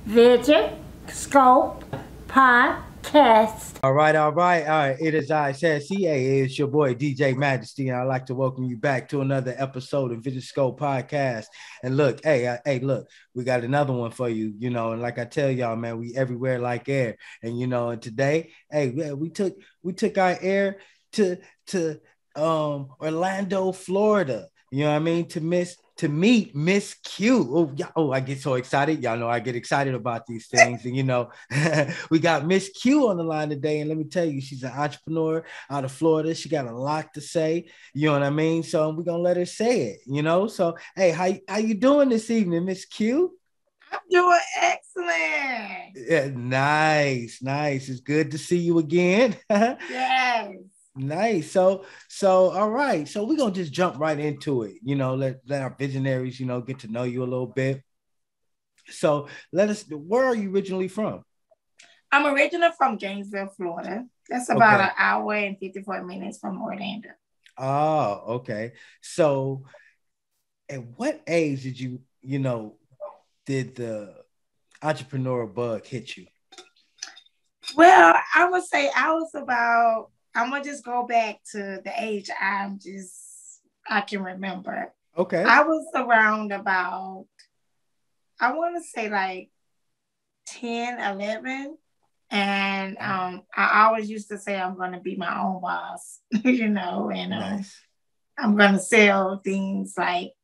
Vision Scope Podcast. All right, all right, all right. It is I said CA. It's your boy DJ Majesty, and I'd like to welcome you back to another episode of VisionScope Podcast. And look, look, we got another one for you, and like I tell y'all, man, we everywhere like air. And and today, we took our air to Orlando, Florida. You know what I mean? To meet Ms.Q. I get so excited. Y'all know I get excited about these things. And, we got Ms.Q on the line today. And let me tell you, she's an entrepreneur out of Florida. She got a lot to say. You know what I mean? So we're going to let her say it, So, hey, how you doing this evening, Ms.Q? I'm doing excellent. Yeah, nice. It's good to see you again. Yes. Nice. So all right. So we're gonna just jump right into it. Let our visionaries, get to know you a little bit. So where are you originally from? I'm originally from Gainesville, Florida. That's about an hour and 54 minutes from Orlando. Oh, okay. So at what age did did the entrepreneur bug hit you? Well, I would say I'm gonna just go back to the age I can remember. Okay. I was around about, I want to say like 10, 11. And I always used to say I'm going to be my own boss, and nice. I'm going to sell things like,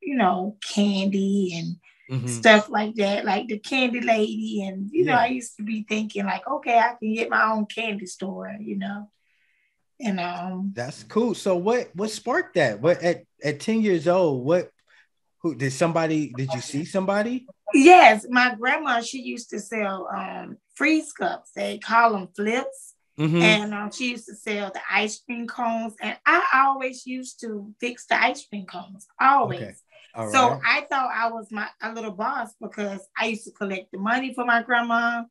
candy and stuff like that, like the candy lady. And, I used to be thinking like, okay, I can get my own candy store, And that's cool. So what sparked that? What at 10 years old, who did you see somebody? Yes, my grandma, she used to sell freeze cups. They call them flips. And she used to sell the ice cream cones. And I always used to fix the ice cream cones. Always. Okay. So I thought I was a little boss because I used to collect the money for my grandma.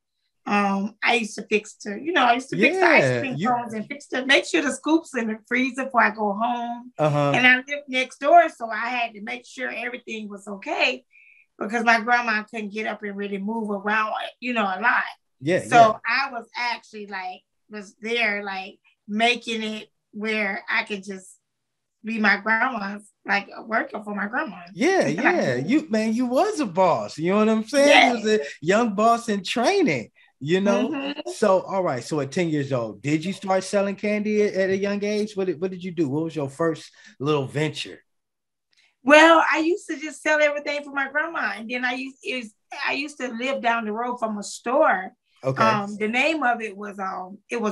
I used to fix the ice cream cones and make sure the scoops in the freezer before I go home. And I lived next door, so I had to make sure everything was okay because my grandma couldn't get up and really move around, a lot. So I was actually was there making it where I could just be my grandma's working for my grandma. Yeah. You was a boss. You know what I'm saying? Yeah. You was a young boss in training. So all right. So at 10 years old, did you start selling candy at a young age? What did you do? What was your first little venture? Well, I used to just sell everything for my grandma, and then I used to live down the road from a store. Okay. The name of it was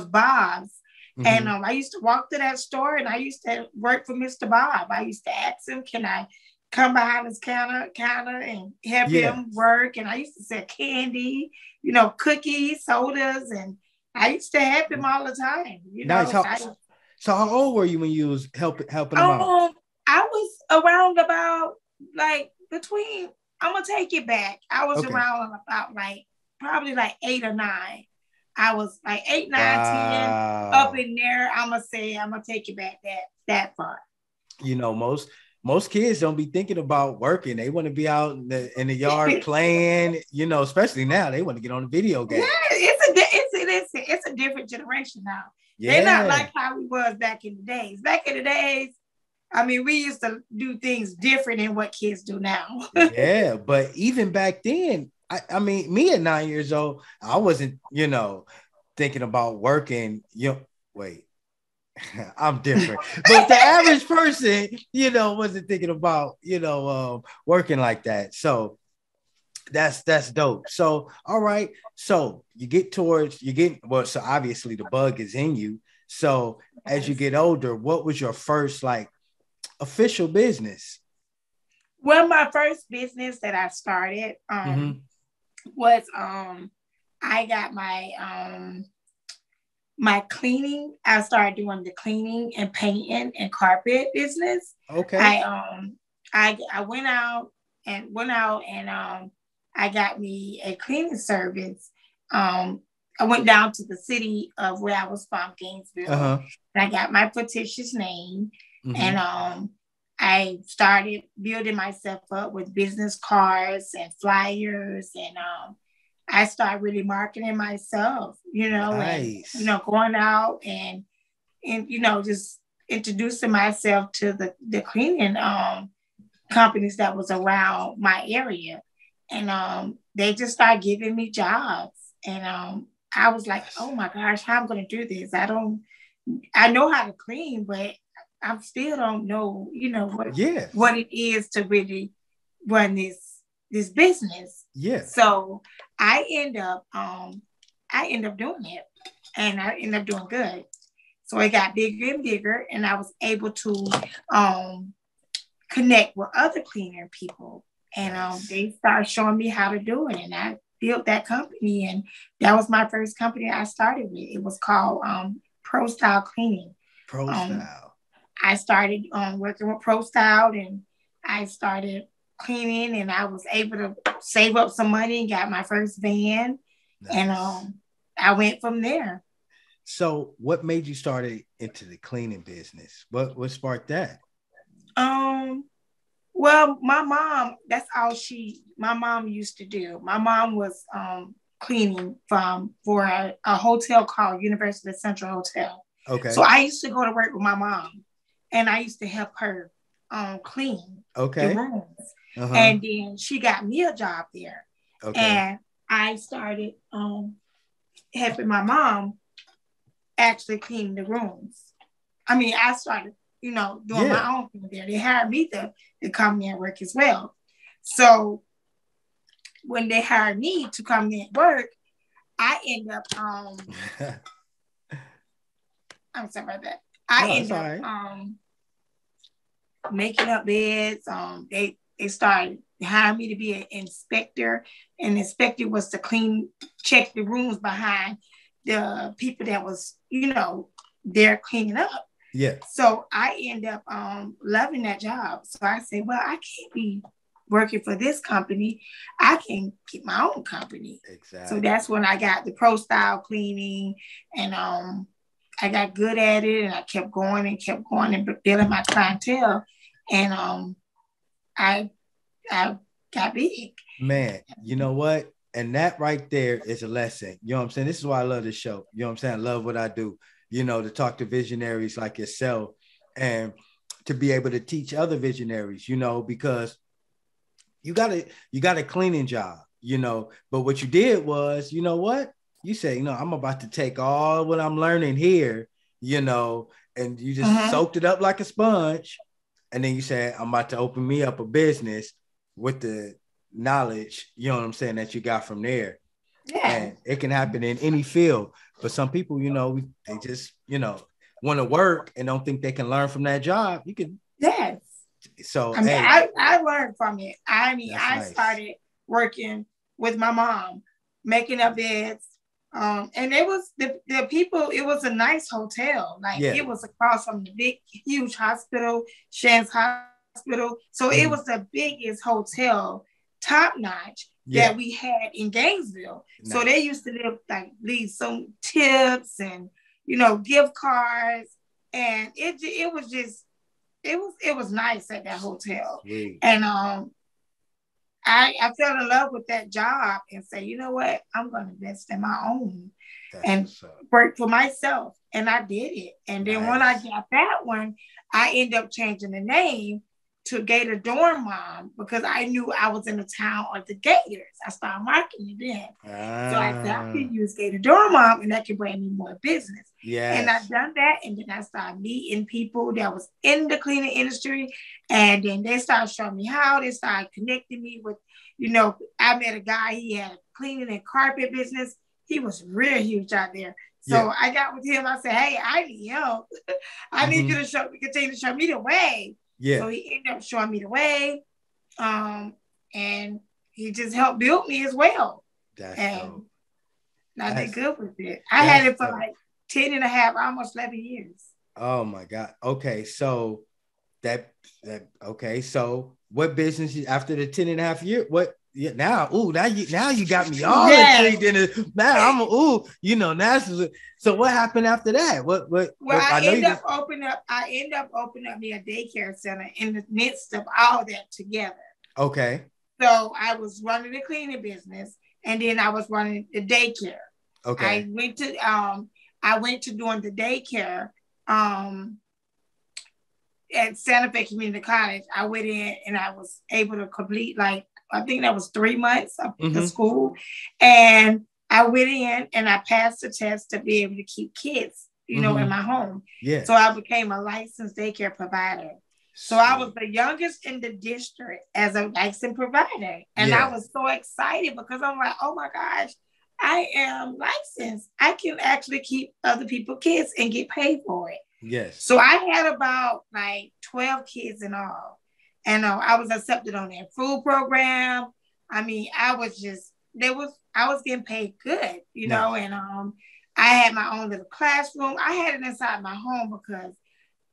Bob's, and I used to walk to that store, and I used to work for Mr. Bob. I used to ask him, "Can I come behind his counter and help him work?" And I used to sell candy, cookies, sodas, and I used to help him all the time. Nice. So how old were you when you was helping him out? I was around about between. I'm gonna take it back. I was around about probably 8 or 9. I was 8, 9, 10 up in there. I'm gonna take it back that far. Most kids don't be thinking about working. They want to be out in the yard playing, especially now. They want to get on the video game. Yeah, it's a different generation now. Yeah. They're not like how we was back in the days. Back in the days, we used to do things different than what kids do now. Yeah, but even back then, me at 9 years old, I wasn't, thinking about working. Wait. I'm different, but the average person, wasn't thinking about, working like that. So that's dope. So, all right. So so obviously the bug is in you. So as you get older, what was your first official business? Well, my first business that I started, was, I got my cleaning. I started doing the cleaning and painting and carpet business. Okay. I went out and I got me a cleaning service. I went down to the city of where I was from, Gainesville, and I got my fictitious name, and I started building myself up with business cards and flyers, and I started really marketing myself, Nice. and going out and just introducing myself to the cleaning companies that was around my area. And they just started giving me jobs. And I was like, oh my gosh, how I'm gonna do this? I know how to clean, but I still don't know, what it is to really run this business. Yeah. So I end up doing it, and I end up doing good. So it got bigger and bigger, and I was able to connect with other cleaner people, and they started showing me how to do it, and I built that company, and that was my first company I started with. It was called Pro Style Cleaning. Pro Style. I started working with Pro Style, and I started cleaning, and I was able to save up some money and got my first van. Nice. And I went from there. So what made you start into the cleaning business? What sparked that? Well, my mom, that's all my mom used to do. My mom was cleaning for a hotel called University Central Hotel. Okay. So I used to go to work with my mom, and I used to help her clean the rooms. Uh-huh. And then she got me a job there. Okay. And I started helping my mom actually clean the rooms. I mean, I started, doing my own thing there. They hired me to come in and work as well. So when they hired me to come in and work, I end up I'm sorry about that. I end up making up beds. They started hiring me to be an inspector. And the inspector was to check the rooms behind the people that was, there cleaning up. Yeah. So I end up loving that job. So I said, well, I can't be working for this company. I can keep my own company. Exactly. So that's when I got the Pro Style Cleaning, and I got good at it, and I kept going and building my clientele, and I got big. Man, you know what? And that right there is a lesson. You know what I'm saying? This is why I love this show. You know what I'm saying? I love what I do, to talk to visionaries like yourself and to be able to teach other visionaries, because you got a cleaning job, but what you did was, you say, I'm about to take all what I'm learning here, and you just soaked it up like a sponge. And then you said, I'm about to open me up a business with the knowledge, that you got from there. Yeah. And it can happen in any field. But some people, they just, want to work and don't think they can learn from that job. You can. Yes. So I learned from it. I nice. Started working with my mom, making up beds. And it was the people, it was a nice hotel. It was across from the big, huge hospital, Shands Hospital. So it was the biggest hotel, top notch, that we had in Gainesville. Nice. So they used to leave some tips and, gift cards. And it was nice at that hotel. Sweet. And I fell in love with that job and say, you know what, I'm going to invest in my own and work for myself. And I did it. And then when I got that one, I ended up changing the name to Gator Dorm Mom, because I knew I was in the town of the Gators. I started marketing then. So I said, I can use Gator Dorm Mom, and that can bring me more business. Yes. And I've done that. And then I started meeting people that was in the cleaning industry. And then they started showing me how. They started connecting me with, I met a guy, he had a cleaning and carpet business. He was real huge out there. So I got with him. I said, hey, I need help. I need you to continue to show me the way. Yeah. So he ended up showing me the way. And he just helped build me as well. And I did good with it. I had it for 10 and a half, almost 11 years. Oh my God. Okay. So so what business after the 10 and a half year? What? Yeah, now you got me all intrigued in it. Now I'm so what happened after that? Well, I end up opening up me a daycare center in the midst of all that together. Okay. So I was running the cleaning business, and then I was running the daycare. Okay. I went to doing the daycare at Santa Fe Community College. I went in and I was able to complete, like, I think that was 3 months of the school. And I went in and I passed the test to be able to keep kids, you know, in my home. Yeah. So I became a licensed daycare provider. So I was the youngest in the district as a licensed provider. And I was so excited because I'm like, oh my gosh, I am licensed. I can actually keep other people's kids and get paid for it. Yes. So I had about like 12 kids in all. And I was accepted on their food program. I mean, I was getting paid good, you know, and I had my own little classroom. I had it inside my home because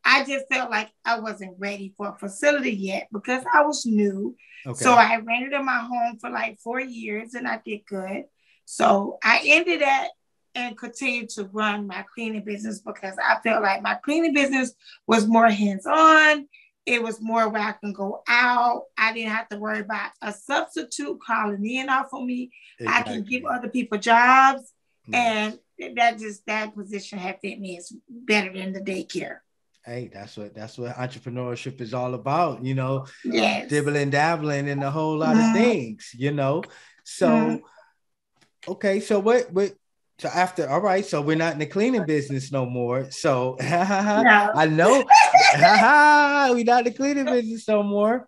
I just felt like I wasn't ready for a facility yet because I was new. Okay. So I rented in my home for like 4 years and I did good. So I ended that and continued to run my cleaning business because I felt like my cleaning business was more hands-on. It was more where I can go out. I didn't have to worry about a substitute calling in off of me. Exactly. I can give other people jobs. Nice. And that position had fit me as better than the daycare. Hey, that's what entrepreneurship is all about, you know. Yes. Dibbling, dabbling in a whole lot of things, you know. So okay, so so after, all right, so we're not in the cleaning business no more. So no. I know we're not in the cleaning business no more.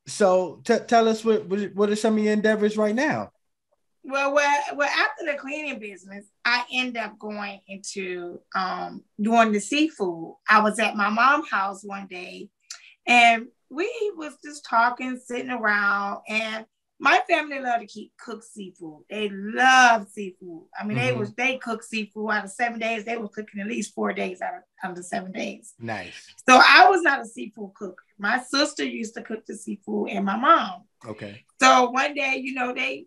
So tell us what are some of your endeavors right now? Well, after the cleaning business, I ended up going into doing the seafood. I was at my mom's house one day, and we was just talking, sitting around, and my family loved to cook seafood. They love seafood. I mean, they cook seafood out of 7 days. They were cooking at least 4 days out of the 7 days. Nice. So I was not a seafood cook. My sister used to cook the seafood, and my mom. Okay. So one day, you know, they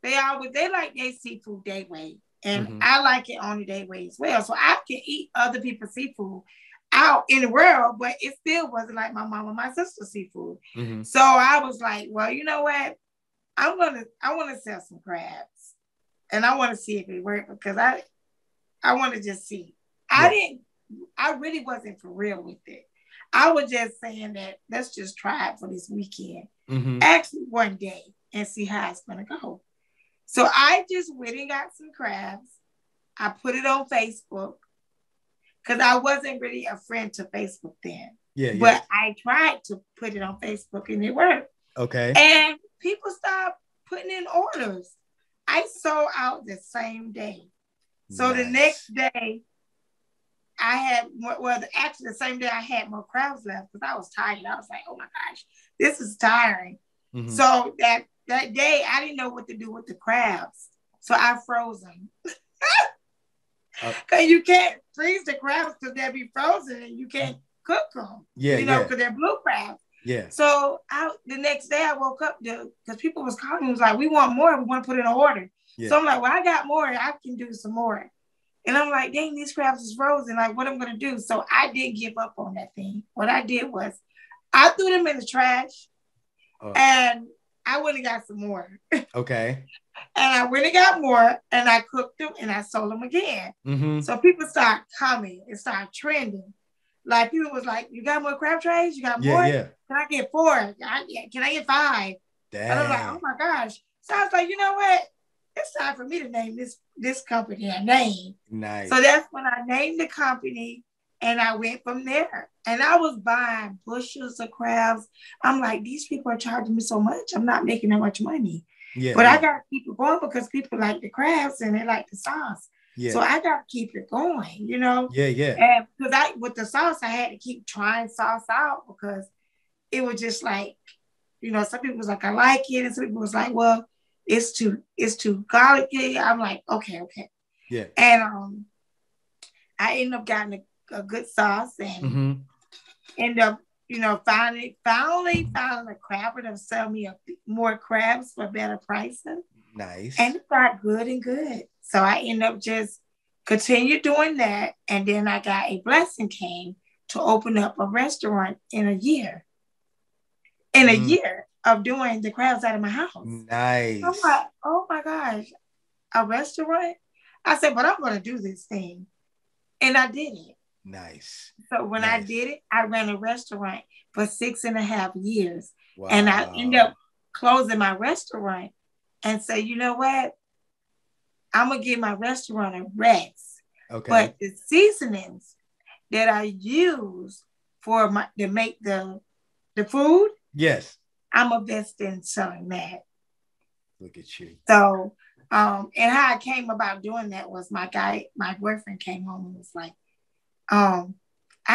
like their seafood their way, and I like it only their way as well. So I can eat other people's seafood out in the world, but it still wasn't like my mom and my sister's seafood. So I was like, well, you know what? I want to sell some crabs, and I want to see if it works because I want to just see. I really wasn't for real with it. I was just saying that let's just try it for this weekend, actually one day, and see how it's gonna go. So I just went and got some crabs. I put it on Facebook because I wasn't really a friend to Facebook then. But I tried to put it on Facebook and it worked. Okay. And people stopped putting in orders. I sold out the same day. So the next day, I had the same day I had more crabs left because I was tired. I was like, oh my gosh, this is tiring. So that day, I didn't know what to do with the crabs. So I froze them. Because you can't freeze the crabs because they'll be frozen and you can't cook them. You know, because they're blue crabs. Yeah. So the next day I woke up because people was calling me, was like, we want more. We want to put in an order. Yeah. So I'm like, well, I got more. I can do some more. And I'm like, dang, these crabs is frozen. Like, what I'm going to do? So I didn't give up on that thing. What I did was I threw them in the trash and I went and got some more. Okay. And I went and got more and I cooked them and I sold them again. So people started coming. It started trending. Like people was like, you got more crab trays? You got more? Yeah. Can I get 4? Can I get 5? Damn. And I was like, oh my gosh. So I was like, you know what? It's time for me to name this company a name. Nice. So that's when I named the company and I went from there. And I was buying bushels of crabs. I'm like, these people are charging me so much. I'm not making that much money. Yeah. But I got to keep it going because people like the crabs and they like the sauce. Yeah. So I got to keep it going, you know? Yeah. And because with the sauce, I had to keep trying sauce out because it was just like, you know, some people was like, I like it. And some people was like, well, it's too garlicky. I'm like, okay. Yeah. And I ended up getting a good sauce and end up, you know, finally finding a crabber to sell me more crabs for better pricing. Nice. And it got good. So I ended up just continue doing that. And then I got a blessing came to open up a restaurant in a year. of doing the crafts out of my house. Nice. I'm like, oh my gosh, a restaurant? I said, but I'm going to do this thing. And I did it. Nice. So when I did it, I ran a restaurant for 6.5 years. Wow. And I ended up closing my restaurant and say, you know what? I'm going to give my restaurant a rest. Okay. But the seasonings that I use to make the food, yes, I'm a best in selling that. Look at you. So, and how I came about doing that was my boyfriend came home and was like, I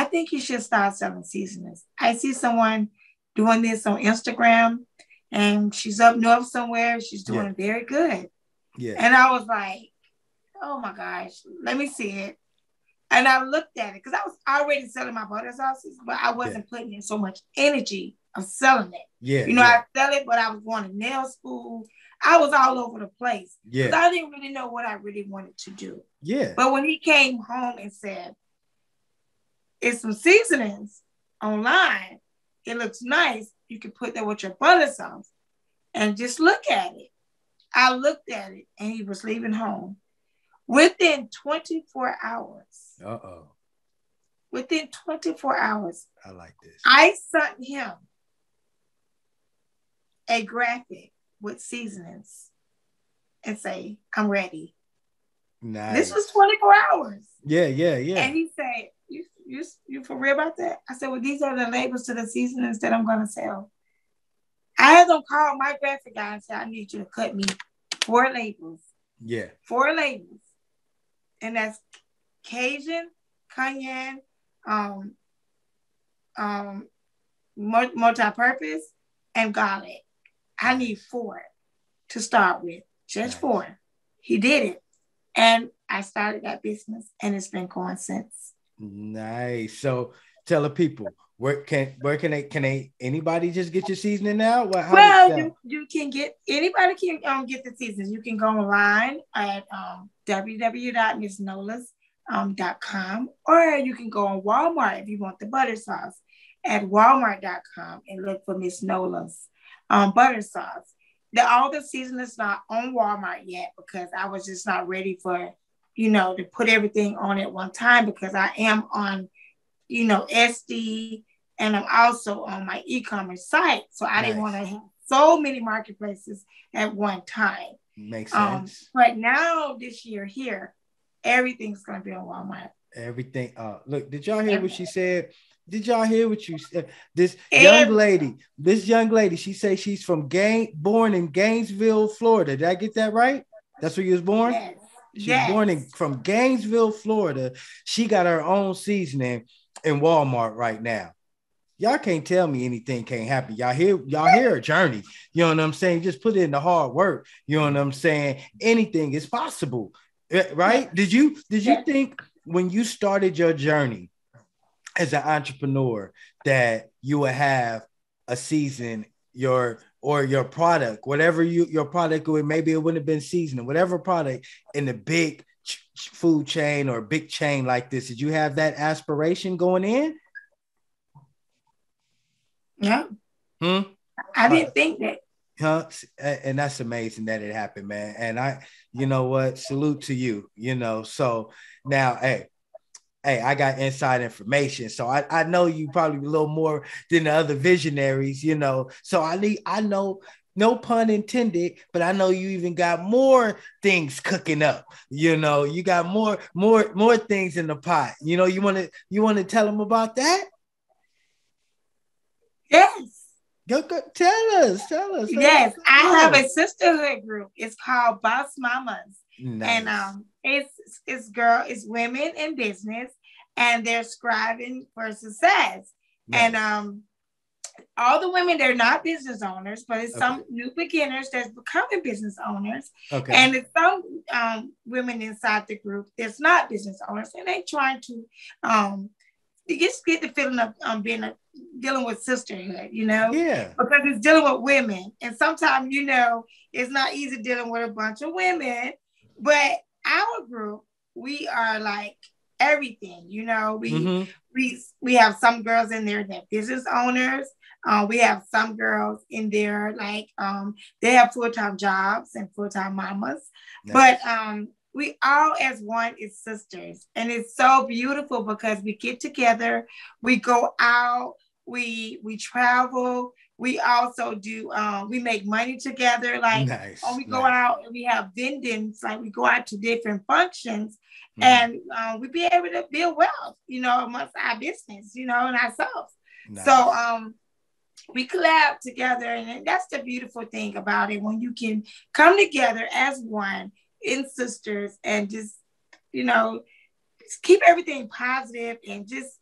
think you should start selling seasonings. I see someone doing this on Instagram and she's up north somewhere. She's doing it very good. Yeah. And I was like, oh my gosh, let me see it. And I looked at it because I was already selling my butter sauces, but I wasn't putting in so much energy of selling it. Yeah. You know, I sell it, but I was going to nail school. I was all over the place. Yeah. Because I didn't really know what I really wanted to do. Yeah. But when he came home and said, it's some seasonings online, it looks nice. You can put that with your butter sauce and just look at it. I looked at it and he was leaving home. Within 24 hours. Uh-oh. Within 24 hours. I like this. I sent him a graphic with seasonings and say, I'm ready. Nice. This was 24 hours. Yeah. And he said, you for real about that? I said, well, these are the labels to the seasonings that I'm going to sell. I had them call my graphic guy and say, I need you to cut me 4 labels. Yeah. 4 labels. And that's Cajun, cayenne, multi-purpose, and garlic. I need 4 to start with. Just 4. He did it. And I started that business and it's been going since. Nice. So tell the people, where can anybody just get your seasoning now? You can get, anybody can get the seasonings. You can go online at www.MsNolas.com, or you can go on Walmart if you want the butter sauce at walmart.com and look for Miss Nola's butter sauce. All the seasonings not on Walmart yet because I was just not ready for, to put everything on at one time because I am on, SD, and I'm also on my e-commerce site. So I didn't want to have so many marketplaces at one time. Makes sense. But now this year here, everything's going to be on Walmart. Everything. Look, did y'all hear what she said? Did y'all hear what you said? This young lady, she says she's born in Gainesville, Florida. Did I get that right? That's where you was born? Yes. She's born from Gainesville, Florida. She got her own seasoning in Walmart right now. Y'all can't tell me anything can't happen. Y'all hear her journey. You know what I'm saying? Just put in the hard work. You know what I'm saying? Anything is possible, right? Did you think when you started your journey as an entrepreneur that you would have a season, your product, whatever your product, or maybe it wouldn't have been seasoning, whatever product in the big food chain or big chain like this? Did you have that aspiration going in? Yeah. I didn't think that. Huh? And that's amazing that it happened, man. And you know what? Salute to you, So now, hey, I got inside information. So I know you probably a little more than the other visionaries, So I know, no pun intended, but I know you even got more things cooking up. You got more things in the pot. You want to tell them about that? Yes. Go tell us. Yes, I have a sisterhood group. It's called Boss Mommas. Nice. And it's women in business and they're striving for success. Nice. And all the women, they're not business owners, but it's some new beginners that's becoming business owners. Okay. And it's some women inside the group that's not business owners, and they trying to just get the feeling of dealing with sisterhood, Yeah. Because it's dealing with women. And sometimes, it's not easy dealing with a bunch of women, but our group, we are like everything, we have some girls in there that business owners. We have some girls in there like they have full-time jobs and full-time mamas. Nice. But we all as one is sisters, and it's so beautiful because we get together, we go out, we travel. We also do we make money together. Like we go out and we have vendings, like we go out to different functions. And we be able to build wealth, amongst our business, and ourselves. Nice. So we collab together, and that's the beautiful thing about it, when you can come together as one in sisters and just keep everything positive and just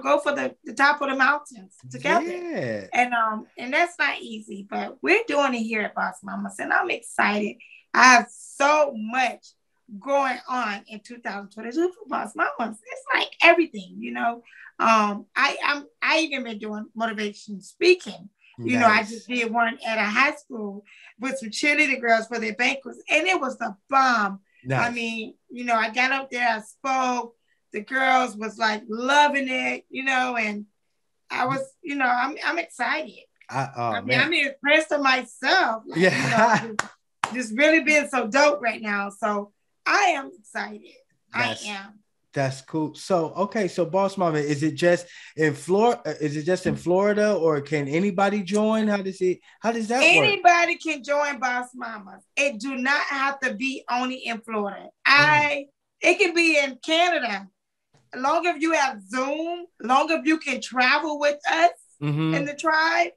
go for the top of the mountains together. Yeah. And that's not easy, but we're doing it here at Boss Mommas, and I'm excited. I have so much going on in 2022 for Boss Mommas. It's like everything, I even been doing motivation speaking. Nice. I just did one at a high school with some cheerleading girls for their banquets, and it was the bomb. Nice. I mean, I got up there, I spoke. The girls was like loving it, and I was, I'm excited. I'm impressed with myself. Like, yeah. Just really being so dope right now. So I am excited. I am. That's cool. So Boss Mama, is it just in Florida? Is it just in Florida, or can anybody join? How does that work? Anybody can join Boss Mommas. It do not have to be only in Florida. It can be in Canada. Long as you have Zoom, long as you can travel with us in the tribe,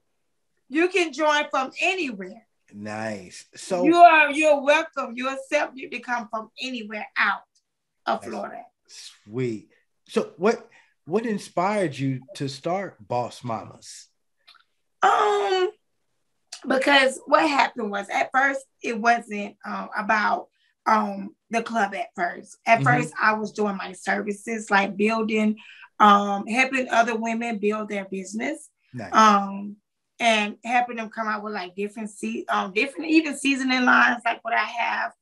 you can join from anywhere. Nice. So you're welcome. You're accepted to come from anywhere out of Florida. Sweet. So what inspired you to start Boss Mommas? Because what happened was, at first it wasn't about the club at first. At first, I was doing my services, like building, helping other women build their business. Nice. And helping them come out with like different even seasoning lines, like what I have,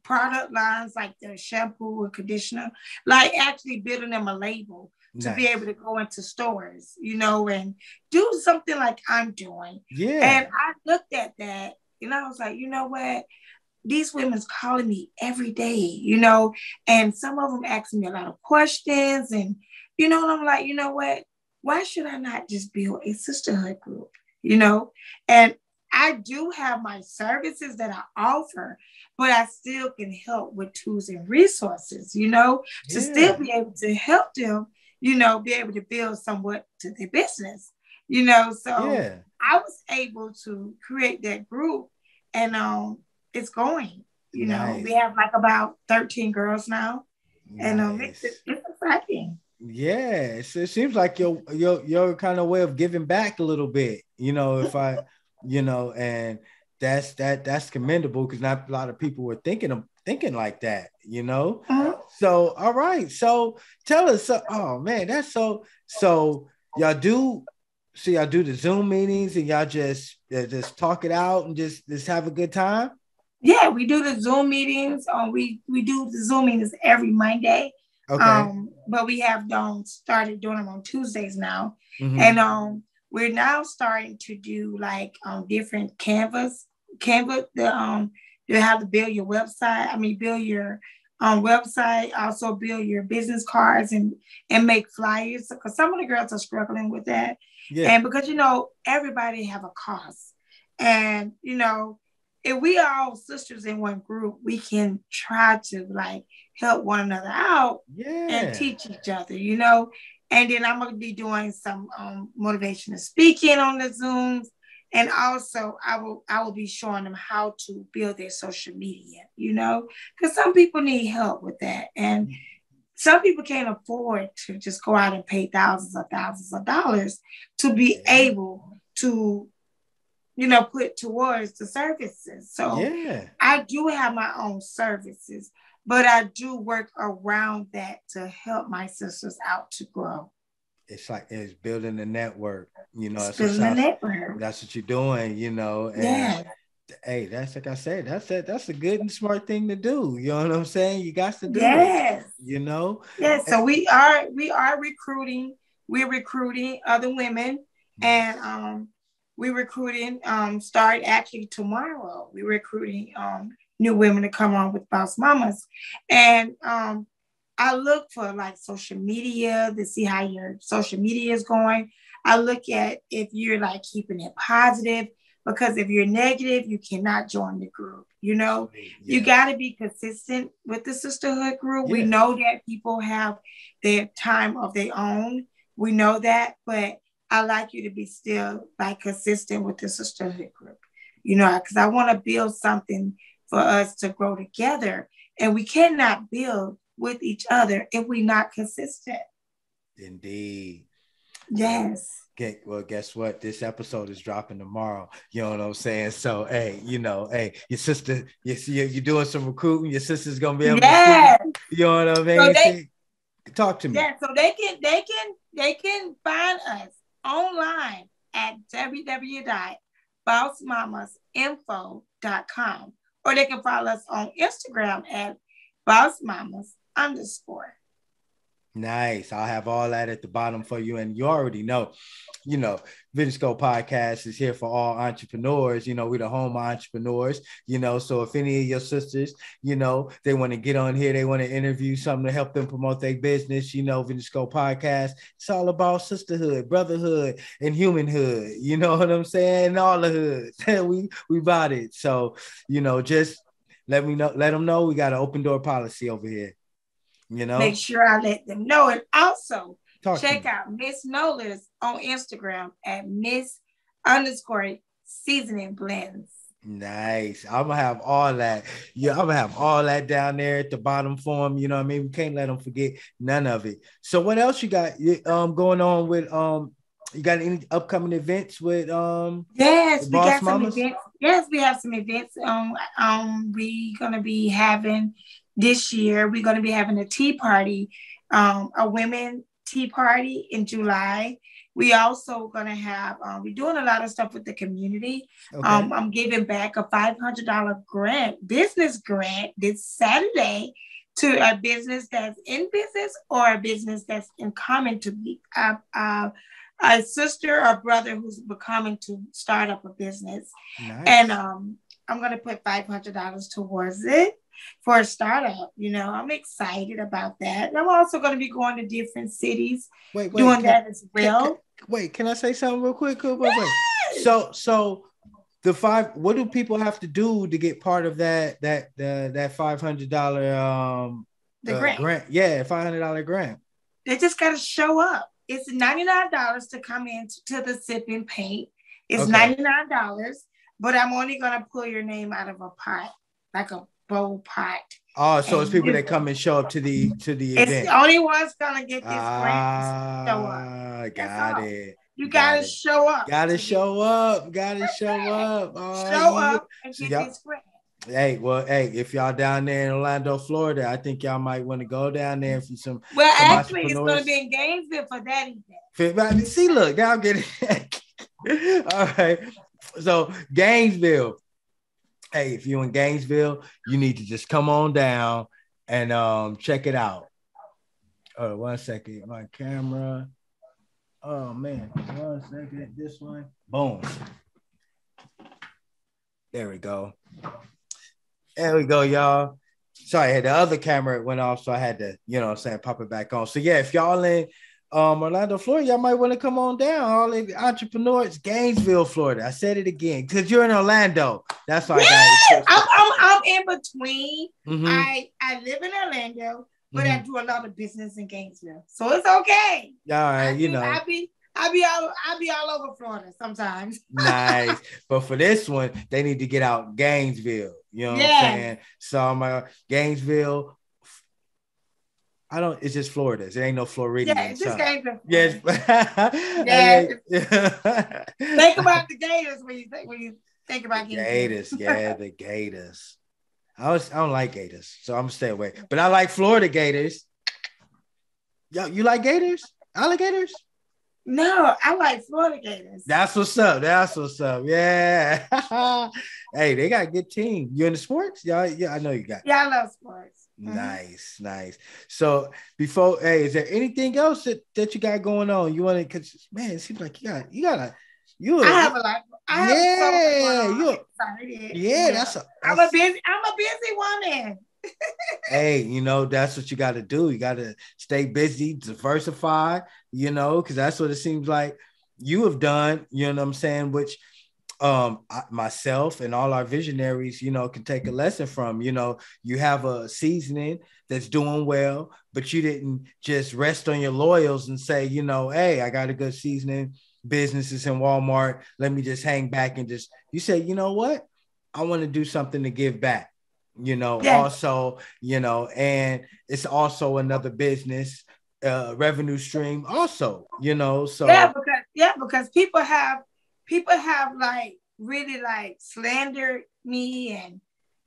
product lines like the shampoo and conditioner, like actually building them a label to be able to go into stores, and do something like I'm doing. Yeah. And I looked at that and I was like, you know what? These women's calling me every day, and some of them asking me a lot of questions, and, and I'm like, you know what? Why should I not just build a sisterhood group, And I do have my services that I offer, but I still can help with tools and resources, to still be able to help them, be able to build somewhat to their business, So I was able to create that group, and it's going, nice. We have like about 13 girls now, nice. And it's exciting. Yeah, so it seems like your kind of way of giving back a little bit, if I, and that's commendable, because not a lot of people were thinking like that, So all right, so tell us. Oh man, that's so y'all do the Zoom meetings and y'all just talk it out and just have a good time. Yeah, we do the Zoom meetings. We do the Zoom meetings every Monday. Okay. But we have started doing them on Tuesdays now. And we're now starting to do like different Canva, you have to build your website. Build your website, also build your business cards and make flyers, because some of the girls are struggling with that. Yeah. And because everybody have a cost, and if we are all sisters in one group, we can try to like help one another out and teach each other, And then I'm going to be doing some motivational speaking on the Zooms. And also I will be showing them how to build their social media, because some people need help with that. And some people can't afford to just go out and pay thousands of dollars to be able to put towards the services. So I do have my own services, but I do work around that to help my sisters out to grow. It's building a network, It's building a network. That's what you're doing, And Hey, that's like I said, that's a good and smart thing to do. You know what I'm saying? You got to do Yes. it, you know? Yes. So we are recruiting. We're recruiting other women, and we're recruiting start actually tomorrow. We're recruiting new women to come on with Boss Mommas. And I look for like social media to see how your social media is going. I look at if you're like keeping it positive, because if you're negative, you cannot join the group. You know, you got to be consistent with the sisterhood group. We know that people have their time of their own. We know that, but I like you to be still like consistent with the sisterhood group, you know, because I want to build something for us to grow together. And we cannot build with each other if we're not consistent. Indeed. Yes. Okay, well, guess what? This episode is dropping tomorrow. You know what I'm saying? So, hey, you know, hey, your sister, you're doing some recruiting. Your sister's gonna be able to see. You know what I mean? So talk to me. Yeah, so they can find us online at www.bossmamasinfo.com, or they can follow us on Instagram at bossmamas_. Nice. I'll have all that at the bottom for you. And you already know, you know, VisionScope Podcast is here for all entrepreneurs. You know, we're the home entrepreneurs, you know, so if any of your sisters, you know, they want to get on here, they want to interview something to help them promote their business, you know, VisionScope Podcast, it's all about sisterhood, brotherhood, and humanhood. You know what I'm saying? All the hoods. we about it. So, you know, just let them know we got an open door policy over here. You know, make sure I let them know. And also check out Miss NOLA's on Instagram at Miss_Seasoning Blends. Nice. I'm gonna have all that. Yeah, I'm gonna have all that down there at the bottom for them. You know what I mean? We can't let them forget none of it. So what else you got going on with you got any upcoming events with yes, we got some events. Yes, we have some events. We gonna be having this year, we're going to be having a tea party, a women tea party in July. We also going to have, we're doing a lot of stuff with the community. Okay. I'm giving back a $500 business grant this Saturday to a business that's in business or a business that's in common to be a sister or brother who's becoming to start up a business. Nice. And I'm going to put $500 towards it for a startup. You know, I'm excited about that. And I'm also going to be going to different cities doing that as well. Can I say something real quick? Yes. So the what do people have to do to get part of that $500 grant? Yeah, $500 grant. They just got to show up. It's $99 to come in to the sip and paint. It's $99, but I'm only going to pull your name out of a pot, like a bowl pot. Oh, so it's people that come and show up to the event. It's the only one's gonna get this grant. Show up. Got it. You gotta show up. Gotta show up. Show up and get this grant. Hey, if y'all down there in Orlando, Florida, I think y'all might want to go down there for some. Well, actually, it's gonna be in Gainesville for that event. See, look, now I'm getting all right. So Gainesville. Hey, if you're in Gainesville, you need to just come on down and check it out. Oh, 1 second. My camera. Oh, man. 1 second. This one. Boom. There we go. There we go, y'all. Sorry, the other camera went off, so I had to, you know what I'm saying, pop it back on. So, yeah, if y'all in Orlando, Florida, y'all might want to come on down. All the entrepreneurs, Gainesville, Florida. I said it again because you're in Orlando. That's why I'm in between. Mm-hmm. I live in Orlando, but I do a lot of business in Gainesville, so it's okay. All right, I be all over Florida sometimes. Nice, but for this one, they need to get out Gainesville. You know what I'm saying? So I'm Gainesville. It's just Florida. It ain't no Floridian. Yeah, it's just Gainesville. Yes. Think about the Gators when you think about Gators. Yeah, the Gators. I don't like Gators, so I'm gonna stay away. But I like Florida Gators. Yo, you like Gators? Alligators? No, I like Florida Gators. That's what's up. That's what's up. Yeah. Hey, they got a good team. You into sports? Yeah, I know you got. Yeah, I love sports. Nice, nice. So hey, is there anything else that you got going on? You want to? Cause man, it seems like you have a lot. I'm a busy woman. Hey, that's what you got to do. You got to stay busy, diversify, because that's what it seems like you have done, you know what I'm saying? Which myself and all our visionaries, can take a lesson from. You have a seasoning that's doing well, but you didn't just rest on your laurels and say, hey, I got a good seasoning businesses in Walmart. Let me just hang back and you say, you know what? I want to do something to give back. Also, and it's also another business revenue stream also, so because people have like really like slandered me, and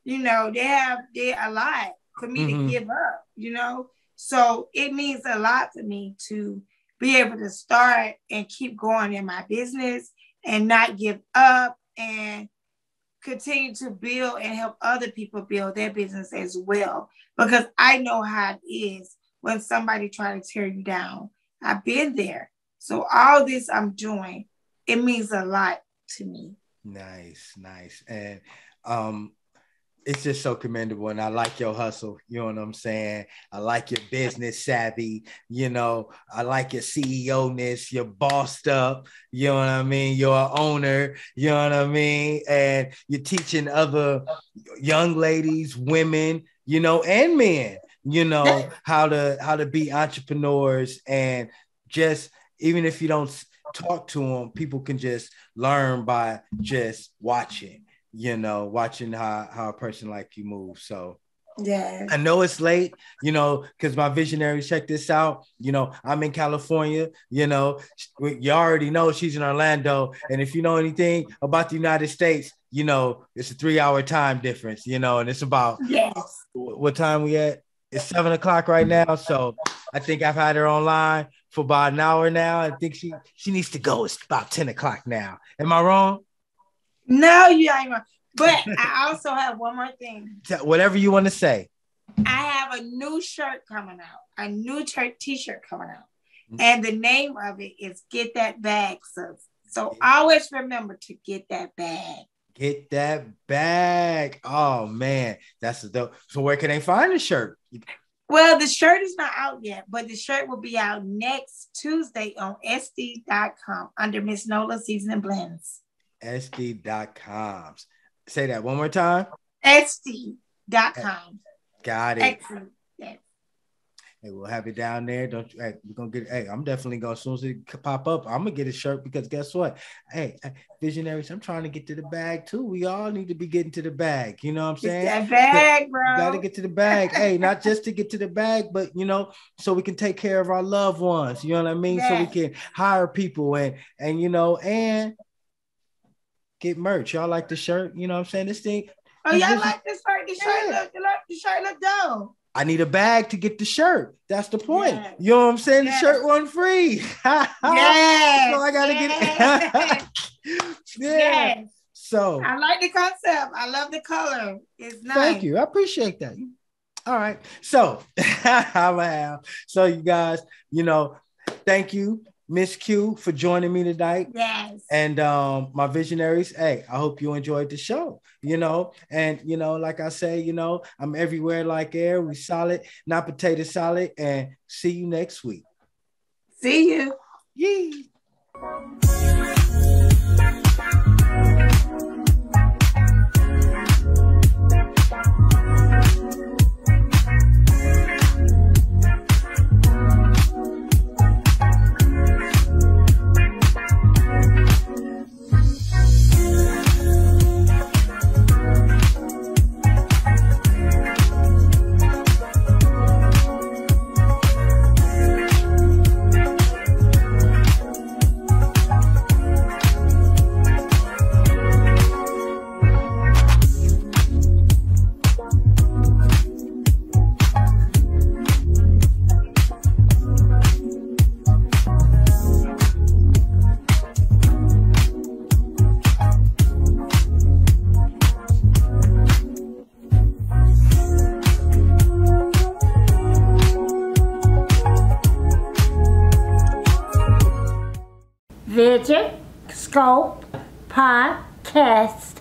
they're a lot for me to give up, so it means a lot for me to be able to start and keep going in my business and not give up and continue to build and help other people build their business as well. Because I know how it is when somebody tries to tear you down. I've been there. So all this I'm doing, it means a lot to me. Nice. And it's just so commendable. And I like your hustle. You know what I'm saying? I like your business savvy. I like your CEO-ness. You're bossed up. You know what I mean? You're an owner. You know what I mean? And you're teaching other young ladies, women, and men, how to be entrepreneurs. And just, even if you don't talk to them, people can just learn by just watching. Watching how a person like you move. So yeah, I know it's late, because my visionaries, check this out. I'm in California, you already know she's in Orlando. And if you know anything about the United States, it's a 3-hour time difference, and it's about what time we at? It's 7:00 right now. So I think I've had her online for about an hour now. I think she needs to go. It's about 10:00 now. Am I wrong? No, you ain't wrong. But I also have one more thing. Whatever you want to say. I have a new shirt coming out, a new t-shirt coming out. And the name of it is Get That Bag, So always remember to get that bag. Get that bag. Oh, man. That's dope. So where can they find the shirt? Well, the shirt is not out yet, but the shirt will be out next Tuesday on SD.com under Miss NOLA Seasoning Blends. SD.com. Say that one more time. SD.com. Got it. Excellent. Yes. Hey, we'll have it down there. Don't you? Hey, we're gonna get. Hey, I'm definitely gonna, as soon as it pop up, I'm gonna get a shirt, because guess what? Hey, visionaries, I'm trying to get to the bag too. We all need to be getting to the bag. You know what I'm saying? Get that bag, bro. You gotta get to the bag. Hey, not just to get to the bag, but so we can take care of our loved ones. You know what I mean? Yes. So we can hire people and and get merch. Y'all like the shirt? You know what I'm saying? This thing. Oh, y'all like this shirt? The shirt look dope. I need a bag to get the shirt. That's the point. Yes. You know what I'm saying? Yes. The shirt wasn't free. Yes. So I gotta get it. Yes. So I like the concept. I love the color. It's nice. Thank you. I appreciate that. All right. So so you guys, thank you, Ms.Q, for joining me tonight. Yes. And my visionaries, hey, I hope you enjoyed the show, and, like I say, I'm everywhere like air. We solid, not potato salad, and see you next week. See you. Yee. VisionScopePodcast.